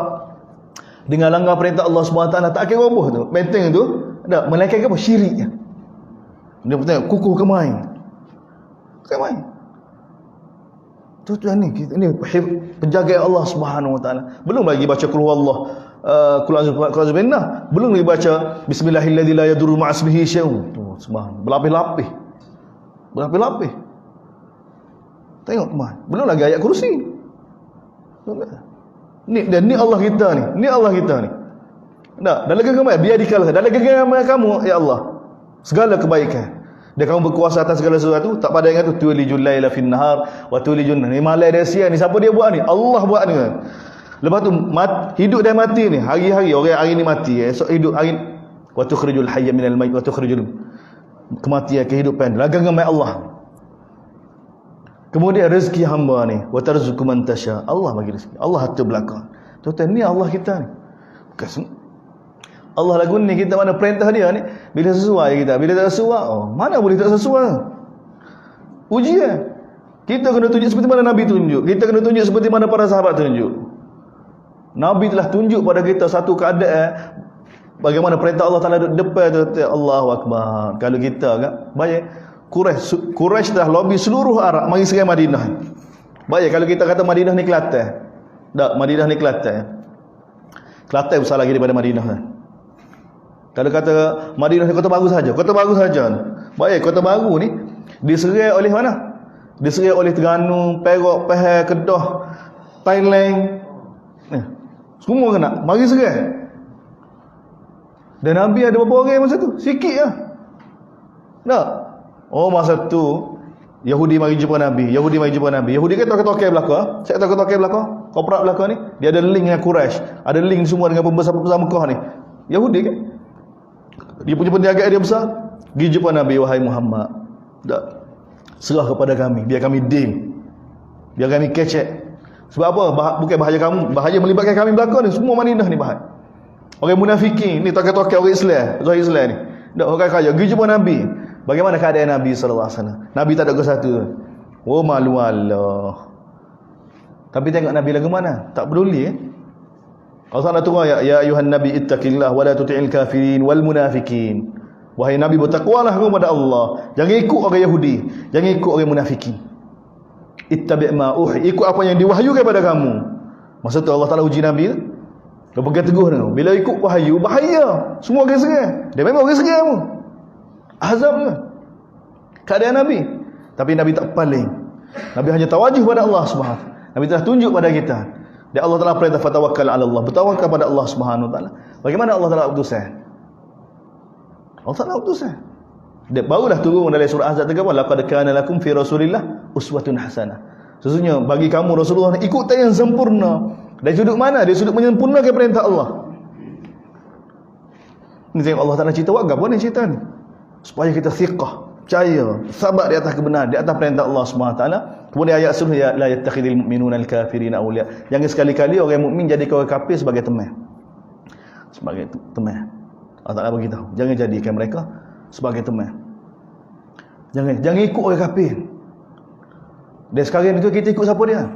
dengan langgar perintah Allah SWT tak akan roboh tu. Benteng itu tak melainkan apa? Syirik. Dia tengok kukuh ke main. Ke main. Tu ni penjaga Allah Subhanahu Wa Taala. Belum lagi baca qul huwallah, qul a'udzu billahi. Belum lagi baca bismillahilladzi la yadurru ma'asmihi syai'un. Tu subhanallah. Berlapis-lapis. Berlapis-lapis. Tengok main. Belum lagi ayat kursi. Ni dan ni Allah kita ni. Ni Allah kita ni. Tak, dalam genggaman biar dikalah. Dalam genggaman kamu ya Allah. Segala kebaikan. Dia kamu berkuasa atas segala sesuatu. Tak pada ingat tu tulijul laila fin nahar wa tulijun ni malam dan siang ni siapa dia buat ni? Allah buat ni. Lepas tu hidup dan mati ni hari-hari orang hari ni mati esok hidup hari wa tukhrijul hayya minal mayyit wa tukhrijul kematian kehidupan genggaman Allah. Kemudian rezeki hamba ni wa tarzuqu man tasha. Allah bagi rezeki. Allah atur belakang. Tuan-tuan ni Allah kita ni. Bukan Allah lagu ni kita mana perintah dia ni bila sesuai kita, bila tak sesuai mana boleh tak sesuai. Ujian kita kena tunjuk seperti mana Nabi tunjuk, kita kena tunjuk seperti mana para sahabat tunjuk. Nabi telah tunjuk pada kita satu keadaan bagaimana perintah Allah Taala depan tu. Allahu Akbar. Kalau kita kan baik Quraisy telah lobby seluruh Arab mari serang Madinah. Baik kalau kita kata Madinah ni Kelantan. Tak, Madinah ni Kelantan. Kelantan besar lagi daripada Madinah kan. Kalau kata Madinah ni kota baru saja, kota baru saja. Baik, kota baru ni diserai oleh mana? Diserai oleh Terengganu, Perak, Pahang, Kedah, Thailand. Semua kena. Mari serai. Dan Nabi ada berapa orang masa tu? Sikit lah. Tak? Oh masa tu Yahudi mari jumpa Nabi. Yahudi kan tokai-tokai belakang. Saya kata tokai belakang. Korporat belakang ni, dia ada link dengan Quraisy. Ada link semua dengan pembesar-pembesar Mekah ni. Yahudi kan? Dia punya perniagaan dia besar. Pergi jumpa Nabi, wahai Muhammad. Tak. Serah kepada kami, biar kami dim. Biar kami kecek. Sebab apa? Bukan bahaya kamu, bahaya melibatkan kami belakang ni. Semua Madinah ni bahaya. Orang munafikin ni, tokai-tokai orang Islam, Zahir Islam ni. Tak, orang kaya. Pergi jumpa Nabi. Bagaimana keadaan Nabi SAW? Nabi tak ada ke satu. Oh malu Allah. Tapi tengok Nabi lagu mana? Tak peduli Allah turun ya ayuhan nabi ittaqillah wa la tuti'il kafirin wal munafikin. Wahai Nabi bertakwalah kepada Allah. Jangan ikut orang Yahudi, jangan ikut orang munafikin. Ittabi' ma uhi, ikut apa yang diwahyukan kepada kamu. Maksud tu Allah Taala uji Nabi. Dia pegang teguh tu. Bila ikut wahyu bahaya. Semua orang seram. Dia memang orang seram. Azab ke? Keadaan Nabi. Tapi Nabi tak paling. Nabi hanya tawajuh pada Allah Subhanahu. Nabi telah tunjuk pada kita Dan Allah Taala perintah fatawakkal 'ala Allah, bertawakal pada Allah Subhanahu wa taala. Bagaimana Allah Taala utusan? Allah Taala utusan. Dia barulah turun dalam surah Ahzab 30, laqad kana lakum fi Rasulillah uswatun hasanah. Sesungguhnya bagi kamu Rasulullah ni ikutan yang sempurna. Dari sudut mana? Dari sudut menyempurnakan perintah Allah. Ni tengok Allah Taala cerita apa ni cerita ni? Supaya kita thiqah, percaya, sabar di atas kebenaran, di atas perintah Allah Subhanahu wa taala. Kemudian ayat surah ya la yattakhidul mu'minuna al-kafirina awliya. Jangan sekali-kali orang mukmin jadikan orang kafir sebagai teman. Sebagai teman. Allah Taala beritahu, jangan jadikan mereka sebagai teman. Jangan ikut orang kafir. Dan sekarang ni kita ikut siapa dia?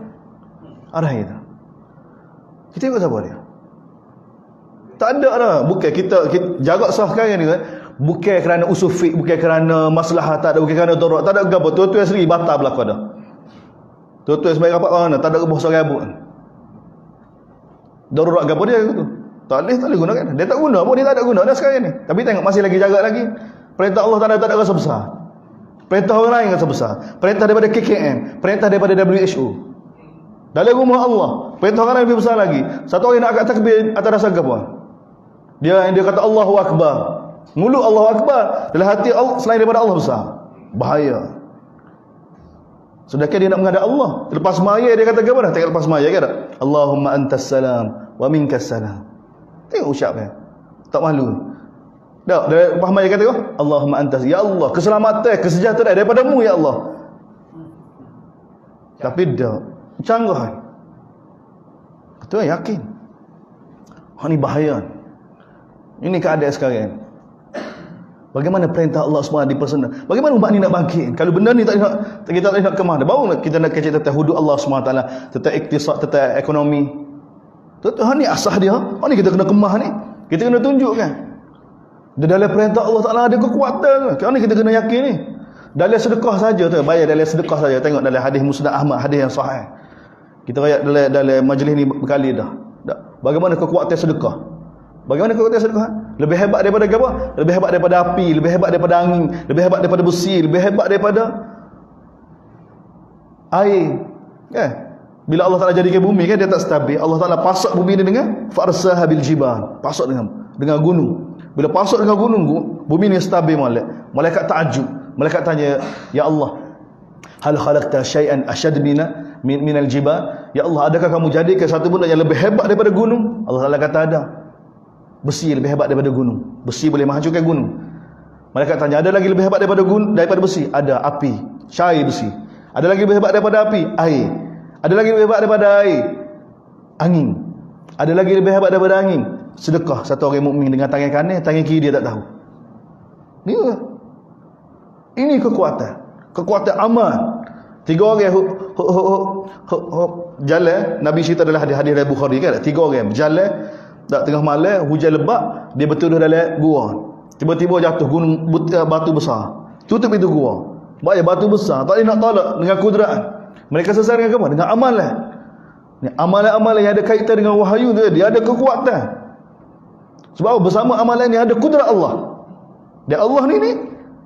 Arah kita. Kita ikut siapa dia? Tak ada dah. Bukan kita jarak sah sekarang ni kan. Bukan kerana usul fiqh, bukan kerana masalah, tak ada, bukan kerana darurat, tak ada gapo. Tuan-tuan sendiri batal belaka dah. Tuan-tuan sebagai rapat mana? Tak ada rebus serabut. Darurat gapo dia tu? Tak boleh gunakan. Dia tak guna pun, dia tak ada guna dah sekarang ni. Tapi tengok masih lagi jaga lagi. Perintah Allah tak ada rasa besar. Perintah orang lain rasa besar. Perintah daripada KKN, perintah daripada WHO. Dalam rumah Allah, perintah orang lain lebih besar lagi. Satu orang nak angkat takbir atas dasar apa? Dia kata Allahu Akbar. Mulut Allahu Akbar, dalam hati Allah selain daripada Allah besar. Bahaya. Sedangkan dia nak menghadap Allah. Lepas maya dia kata apa dah? Tengok lepas maya kata, Allahumma antas salam wa minkas salam. Tengok ucapnya. Tak malu. Dah, lepas maya kata apa? Allahumma antas, ya Allah, keselamatan, kesejahteraan daripada-Mu ya Allah. Tapi dah canggah. Betul yakin. Ini bahaya. Ini keadaan sekarang. Bagaimana perintah Allah SWT dipersonal? Bagaimana umat ni nak bangkit? Kalau benda ni kita tak nak kemah dah. Baru kita nak kecil tentang hudud Allah SWT, tentang iktisad, tentang ekonomi. Tuan ni asah dia. Ni kita kena kemah ni. Kita kena tunjukkan. Di dalam perintah Allah Taala ada kekuatan. Ni kita kena yakin ni. Dalam sedekah saja tu, bayar dalam sedekah saja. Tengok dalam hadis Musnad Ahmad, hadis yang sahih. Kita ayat dalam majlis ni berkali dah. Bagaimana kekuatan sedekah? Bagaimana kekuatan sedekah? Lebih hebat daripada apa? Lebih hebat daripada api, lebih hebat daripada angin, lebih hebat daripada besi, lebih hebat daripada air. Kan? Bila Allah Taala jadikan bumi kan dia tak stabil. Allah Taala pasak bumi ni dengan farsaha bil jibal. Pasak dengan gunung. Bila pasak dengan gunung, bumi ni stabil molek. Malaikat takjub. Malaikat tanya, "Ya Allah, hal khalaqta syai'an ashad minal jibal?" Ya Allah, adakah kamu jadikan satu benda yang lebih hebat daripada gunung? Allah Taala kata ada. Besi lebih hebat daripada gunung. Besi boleh menghancurkan gunung. Malaikat tanya, ada lagi lebih hebat daripada besi? Ada, api, cair besi. Ada lagi lebih hebat daripada api? Air. Ada lagi lebih hebat daripada air? Angin. Ada lagi lebih hebat daripada angin? Sedekah. Satu orang mukmin dengan tangan kanan, tangan kiri dia tak tahu. Ini kekuatan. Kekuatan amal. 3 orang jalan, Nabi cerita dalam hadis dari Bukhari kan, 3 orang berjalan tak tengah malam, hujan lebat, dia bertuduh dalam gua. Tiba-tiba jatuh gunung batu besar. Tutup itu gua. Banyak batu besar, tak boleh nak tolak dengan kudratan. Mereka sesat dengan apa? Dengan amalan. Amalan-amalan yang ada kaitan dengan wahyu tu, dia ada kekuatan. Sebab bersama amalan ni ada kudrat Allah. Dan Allah ni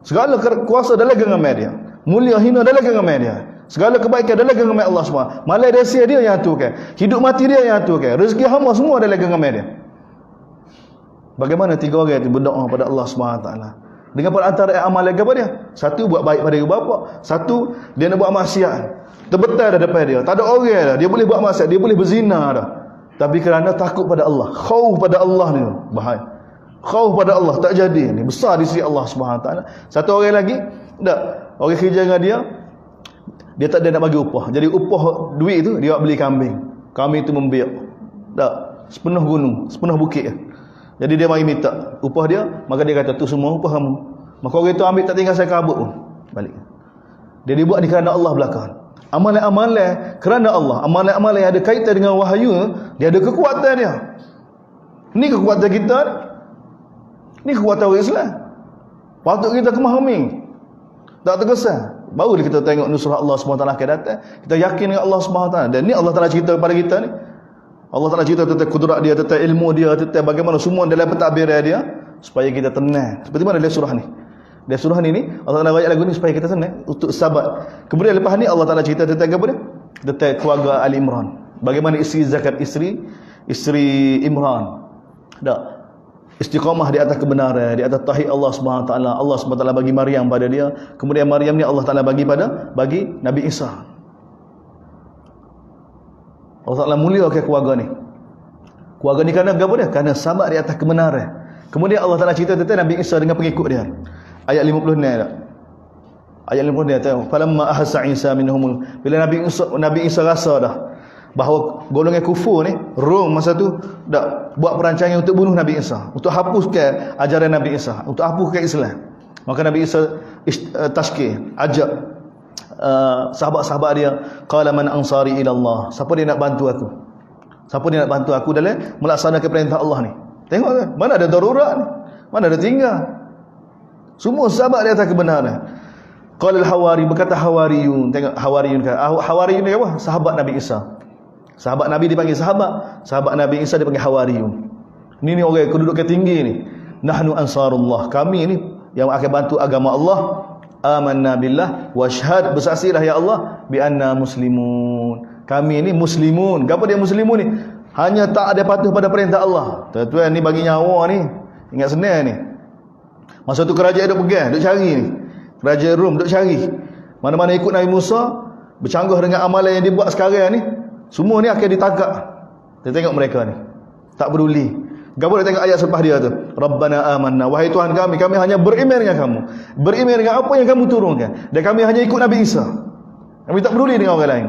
segala kuasa dalam genggaman dia. Mulia hina dalam genggaman dia. Segala kebaikan dalam genggaman Allah SWT. Malai rahsia dia yang aturkan. Hidup mati dia yang aturkan. Rezeki hamba semua dalam genggaman dia. Bagaimana 3 orang itu berdoa pada Allah SWT? Dengan antara amal apa dia? Satu buat baik pada ibu bapa. Satu dia nak buat maksiat. Terbetal dah depan dia. Tak ada orang dah. Dia boleh buat maksiat. Dia boleh berzina dah. Tapi kerana takut pada Allah. Khauf pada Allah ni. Bahaya. Khauf pada Allah. Tak jadi. Ni besar di sisi Allah SWT. Satu orang lagi. Tak. Orang kerja dengan dia tak ada nak bagi upah. Jadi upah duit tu dia beli kambing. Kambing tu membiak. Tak, sepenuh gunung, sepenuh bukit. Jadi dia mari minta upah dia, maka dia kata tu semua upah kamu. Maka orang itu ambil tak tinggal saya kabut pun. Balik. Dia dibuat ni kerana Allah belakang. Amalan-amalan kerana Allah. Amalan-amalan yang ada kaitan dengan wahyu, dia ada kekuatan dia. Ni kekuatan kita. Ni kekuatan orang Islam. Patut kita kemahami. Tak terkesan. Baru kita tengok nusrah Allah SWT akan datang. Kita yakin dengan Allah SWT. Dan ni Allah Ta'ala cerita kepada kita ni. Allah Ta'ala cerita tentang kudrat dia, tentang ilmu dia, tentang bagaimana semua dalam pentadbiran dia. Supaya kita tenang. Seperti mana dalam surah ni. Dalam surah ni Allah Ta'ala ayat lagu ni supaya kita tenang. Untuk sabar. Kemudian lepas ni Allah Ta'ala cerita tentang apa dia? Tentang keluarga Ali Imran. Bagaimana isteri zakat isteri Imran. Tak. Istiqamah di atas kebenaran, di atas tauhid Allah Subhanahu Wa Taala. Allah Subhanahu Wa Taala bagi Maryam pada dia, kemudian Maryam ni Allah Taala bagi Nabi Isa. Allah Taala muliakan keluarga ni. Keluarga ni kerana apa dia? Kerana sabar di atas kebenaran. Kemudian Allah Taala cerita tentang Nabi Isa dengan pengikut dia. Ayat 50 ni tak? Ayat 50 ni tak? Falamma ahassa Isa minhumul. Bila Nabi Isa rasa dah bahawa golongan kufur ni, Rom masa tu dak buat perancangan untuk bunuh Nabi Isa, untuk hapuskan ajaran Nabi Isa, untuk hapuskan Islam. Maka Nabi Isa tashkil, ajak sahabat-sahabat dia, qala man ansari ila Allah. Siapa dia nak bantu aku? Siapa dia nak bantu aku dalam melaksanakan perintah Allah ni? Tengok kan, mana ada darurat ni, mana ada tinggal. Semua sahabat di atas kebenaran. Qala al-hawari, berkata hawariyun. Tengok hawariyun kan. Hawariyun ni apa? Sahabat Nabi Isa. Sahabat Nabi dipanggil sahabat Nabi Isa dipanggil hawariyun. Ini orang kedudukan tinggi ni. Nahnu ansarullah. Kami ni yang akan bantu agama Allah. Amanna billah wa syahad, bersaksilah ya Allah bi anna muslimun. Kami ni muslimun. Apa dia muslimun ni? Hanya tak ada patuh pada perintah Allah. Tuan-tuan ni bagi nyawa ni. Ingat senang ni. Masa tu kerajaan duk pegang, duk cari ni. Kerajaan Rom duk cari. Mana-mana ikut Nabi Musa, bercanggah dengan amalan yang dibuat sekarang ni, semua ni akan ditangkap. Kita tengok mereka ni, tak peduli. Gapo dia tengok ayat selepas dia tu. Rabbana amanna, wahai Tuhan kami hanya beriman dengan kamu. Beriman dengan apa yang kamu turunkan. Dan kami hanya ikut Nabi Isa. Kami tak peduli dengan orang lain.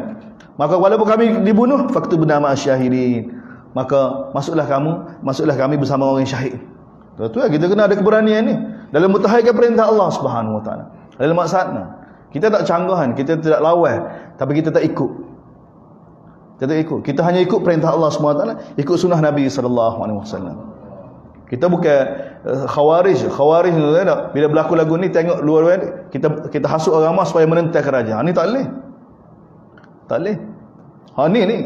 Maka walaupun kami dibunuh, faktubna ma'asyahidin. Maka masuklah kami bersama orang syahid. Tu kita kena ada keberanian ni dalam mutahayykan perintah Allah Subhanahu Wa Taala. Dalam maksudnya kita tak canggahan, kita tidak lawan, tapi kita tak ikut. Kita tak ikut. Kita hanya ikut perintah Allah Subhanahu Wa Taala, ikut sunnah Nabi sallallahu alaihi wasallam. Kita bukan khawarij ni tak. Bila berlaku lagu ni tengok luar kita hasut orang ramai supaya menentang kerajaan. Ni tak boleh. Tak boleh. Ni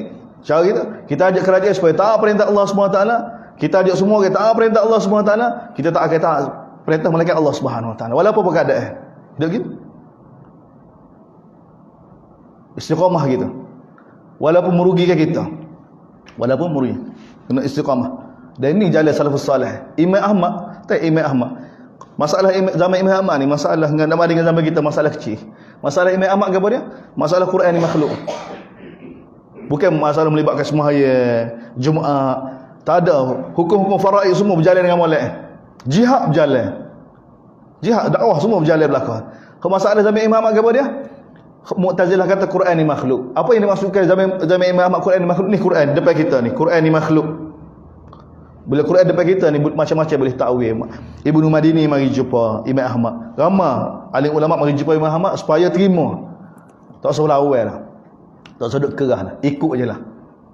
cara kita ajak kerajaan supaya taat perintah Allah Subhanahu Wa Taala. Kita ajak semua orang taat perintah Allah Subhanahu Wa Taala. Kita tak akan taat perintah malaikat Allah Subhanahu Wa Taala. Walaupun apa keadaan. Tidak gitu. Istiqamah gitu. Walaupun merugikan kita. Walaupun merugi. Kena istiqamah. Dan ini jalan salafus salih. Imam Ahmad. Masalah zaman Imam Ahmad ni, masalah dengan zaman kita, masalah kecil. Masalah Imam Ahmad apa dia? Masalah Quran ni makhluk. Bukan masalah melibatkan sembahyang, Jumaat. Tak ada. Hukum-hukum faraid semua berjalan dengan molek. Jihad berjalan. Jihad, dakwah semua berjalan belakang. Masalah zaman Imam Ahmad apa dia? Mu'tazilah kata Quran ni makhluk. Apa yang dimaksudkan zaman Imam Ahmad Quran ni makhluk? Ni Quran depan kita ni. Quran ni makhluk. Bila Quran depan kita ni macam-macam boleh takwil. Ibnu Madini mari jumpa Imam Ahmad. Ramai alim ulama mari jumpa Imam Ahmad supaya terima. Tak usah lawan lah. Tak usah duk kerah lah. Ikut je lah.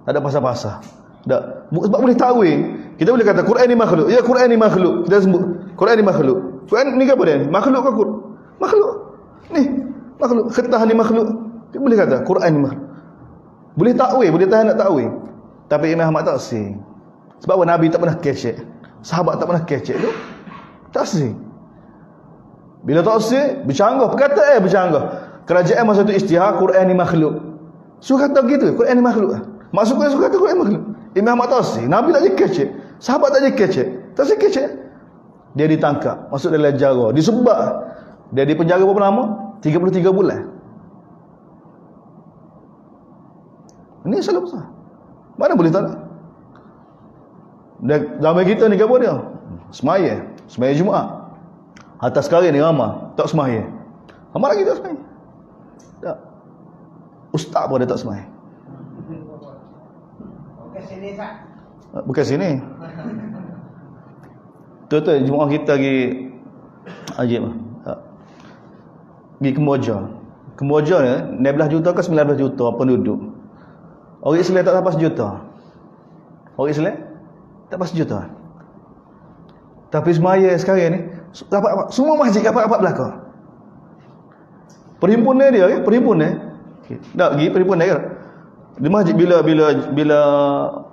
Tak ada pasal-pasal. Tak. Sebab boleh takwil. Kita boleh kata Quran ni makhluk. Ya, Quran ni makhluk. Kita sebut Quran ni makhluk. Quran ni apa dia? Makhluk ke Quran? Makhluk. Ni makhluk. Khitah ni makhluk. Kita boleh kata Quran ni makhluk. Boleh takwil, boleh tahan nak takwil. Tapi Imam Ahmad tak sih. Sebab Nabi tak pernah kecek. Sahabat tak pernah kecek tu. Tak sih. Bila tak sih, bercanggah. Perkataan bercanggah. Kerajaan masa tu istihar Quran ni makhluk. Suruh kata gitu, Quran ni makhluk. Maksudnya suruh kata Quran ni makhluk. Imam Ahmad tak sih. Nabi tak je kecek. Sahabat tak je kecek. Tak sih kecek. Dia ditangkap. Masuk dalam jara. Disebab. Dia di penjara berapa lama? 33 bulan. Ini salah besar. Mana boleh tak? Dan zaman kita ni apa dia? Semaya Jumaat. Atas sekarang ni ramai tak semaya. Ramai lagi tak semaya. Tak. Ustaz pun dia tak semaya. Bukan sini tak? Bukan sini. Tu Jumaat kita pergi ajib. Pergi Kemboja. Kemboja ni 16 juta ke 19 juta penduduk. Orang Islam tak sampai sejuta. Orang Islam tak sampai sejuta. Tapi semaya sekarang ni rapat semua masjid rapat belakang. Perhimpunan dia ke? Perhimpunan. Tak pergi perhimpunan ke? Di masjid bila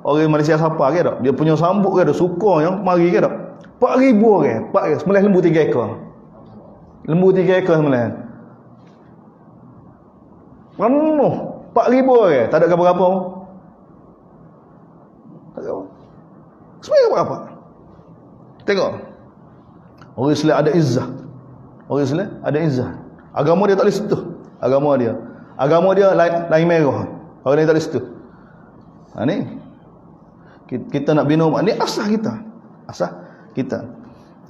orang Malaysia sapa ke tak? Dia punya sambut ke tak? Suka yang mari ke tak? 4,000 orang. 4 sembelih lembu 3 ekor. Lembu 3 ekor sembelih. Penuh 4,000 orang. Tak ada apa-apa. Supaya apa? Tengok. Orang Islam ada izzah. Orang Islam ada izzah. Agama dia tak boleh sentuh. Agama dia lain merah. Orang lain tak boleh sentuh. Ni kita nak bina umat ni asah kita.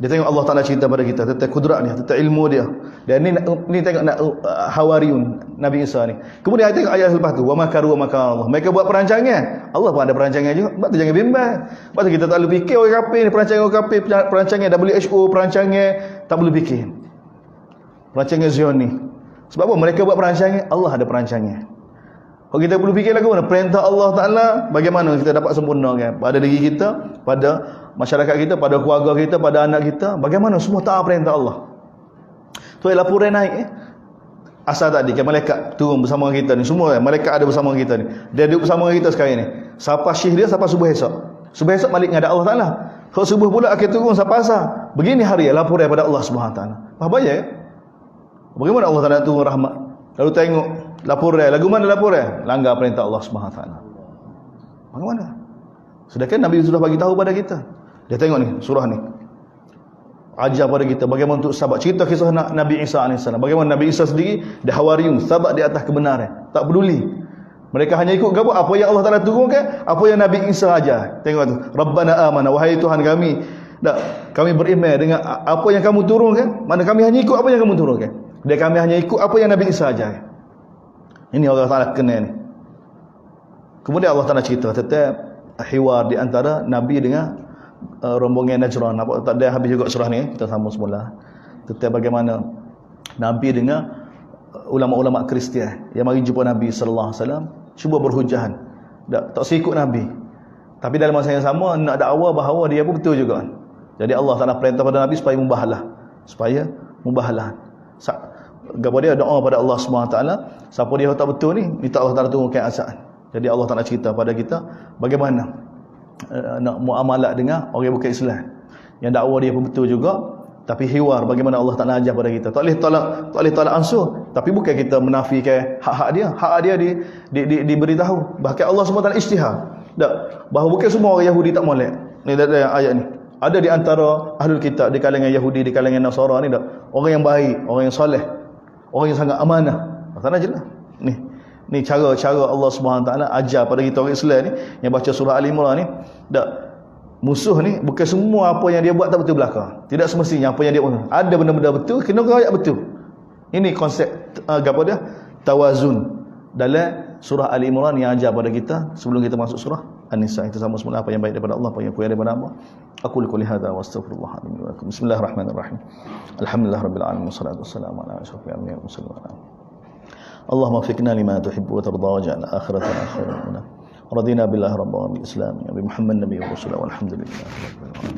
Dia tengok Allah Ta'ala cerita pada kita tentang kudrat dia, tentang ilmu dia. Dan ni tengok Hawariyun Nabi Isa ni. Kemudian tengok ayat lepas tu, wa makaru wa makar Allah. Mereka buat perancangan. Allah pun ada perancangan juga. Sebab tu jangan bimbang. Sebab tu kita tak boleh fikir orang kafir ni, perancangan orang kafir, perancangan WHO, perancangan tak boleh fikir. Perancangan Zioni. Sebab apa? Mereka buat perancangan, Allah ada perancangan. Kalau kita perlu fikir lagu mana? Perintah Allah Ta'ala, bagaimana kita dapat sempurnakan pada diri kita, pada masyarakat kita, pada keluarga kita, pada anak kita, bagaimana semua taat perintah Allah. Tu laporan naik asal tadi kan malaikat turun bersama kita ni, semua malaikat ada bersama kita ni. Dia duduk bersama kita sekarang ni. Siapa syih dia sampai subuh esok. Subuh esok balik ngadap Allah Ta'ala. Kalau subuh pula akhir turun sampai asar. Begini hari laporan pada Allah Subhanahu Wa Ta'ala. Faham ya? Bagaimana Allah Ta'ala turun rahmat? Lalu tengok laporan, lagu mana laporan? Langgar perintah Allah Subhanahu Wa Ta'ala. Bagaimana? Sedangkan Nabi sudah bagi tahu pada kita. Dia tengok ni surah ni. Ajar pada kita bagaimana untuk sabar. Cerita kisah Nabi Isa AS. Bagaimana Nabi Isa sendiri dia Hawariyun, sabar di atas kebenaran. Tak peduli. Mereka hanya ikut apa yang Allah Ta'ala turunkan, apa yang Nabi Isa ajar. Tengok tu. Rabbana amana, wahai Tuhan kami, kami beriman dengan apa yang kamu turunkan. Mana kami hanya ikut apa yang kamu turunkan. Dan kami hanya ikut apa yang Nabi Isa ajar. Ini Allah Ta'ala kenal ni. Kemudian Allah Ta'ala cerita tentang hiwar di antara Nabi dengan rombongan Najran. Apa tak ada habis juga surah ni, kita sambung semula. Tentang bagaimana Nabi dengan ulama-ulama Kristian yang mari jumpa Nabi sallallahu alaihi wasallam, cuba berhujahan. Tak sikut Nabi. Tapi dalam masa yang sama nak dakwa bahawa dia pun betul juga. Jadi Allah Ta'ala perintah pada Nabi supaya mubahalah. Gapo dia doa pada Allah SWT, siapa dia tak betul ni, minta Allah Ta'ala turunkan azab. Jadi Allah Ta'ala cerita pada kita bagaimana nak muamalah dengan orang bukan Islam yang dakwa dia pun betul juga, tapi hiwar bagaimana Allah Ta'ala ajar pada kita. Tak boleh tolak ansur, tapi bukan kita menafikan hak dia diberitahu. Bahkan Allah SWT ijtihad bahawa bukan semua orang Yahudi tak molek. Ni dalam ayat ni ada di antara ahlul kitab, di kalangan Yahudi, di kalangan Nasara ni orang yang baik, orang yang soleh, orang yang sangat amanah. Maksudnya jelas. Ni cara Allah Subhanahu Taala ajar pada kita orang Islam ni yang baca surah Al-Imran ni. Musuh ni bukan semua apa yang dia buat tak betul belaka. Tidak semestinya apa yang dia buat. Ada benda-benda betul, kena rakyat betul. Ini konsep apa dia? Tawazun dalam surah Al-Imran yang ajar pada kita sebelum kita masuk surah An-Nisa. Itu sama semula apa yang baik daripada Allah, apa yang kurang daripada Allah. Aku qouli hadza wa astaghfirullah li wa lakum. Bismillahirrahmanirrahim. Alhamdulillahirabbil alamin wassalatu wassalamu ala asyrafil anbiya'i wal mursalin. Allahumma fiqna lima tuhibbu wa tarda waj'al akhiratana khairan minna. Radina billahi rabban wa bil islam wa bi Muhammad nabiyyi wa rasulahu walhamdulillahi rabbil alamin.